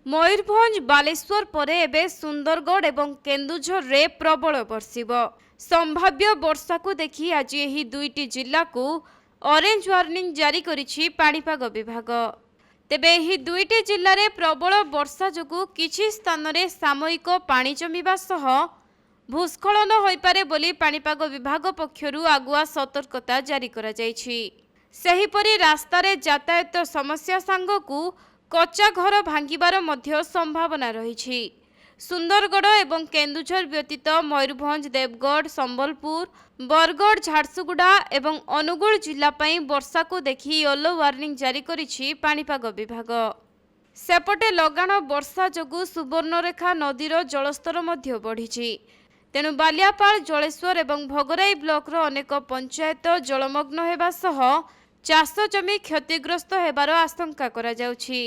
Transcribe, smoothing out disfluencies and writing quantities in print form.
मयूरभंज बालेश्वर परे एबे सुंदरगढ़ एवं केन्दुझर रे प्रबल बर्षिब। संभाव्य वर्षा को देखि आज एही दुईटी जिल्ला को ऑरेंज वार्निंग जारी करिछि पाणीपाग विभाग। तेबे एही दुईटी जिल्ला रे प्रबल वर्षा जोगु किछि स्थान रे सामयिक पानी जमिबा सह भूस्खलन होइपारे बोली पाणीपाग विभाग पक्षरु आगुआ सतर्कता जारी करा जाइछि। सेहिपरि रास्ता रे यातायात समस्या सांगकु कच्चा घर भांगिबार मध्य संभावना रही। सुंदरगढ़ एवं केन्दुझर व्यतीत मयूरभंज, देवगढ़, संबलपुर, बरगढ़, झारसुगुड़ा एवं अनुगुल जिला वर्षा को देखि येलो वार्निंग जारी करिछि पाणीपाग विभाग। सेपटे लगाण वर्षा जोगु सुवर्णरेखा नदीर जलस्तर मध्य बढ़िछि। तेणु बालियापाल, जलेश्वर एवं भोगराई ब्लॉक अनेक पंचायत जलमग्न हेबा सह चाष जमी क्षतिग्रस्त हेबार आशंका करा जाउछि।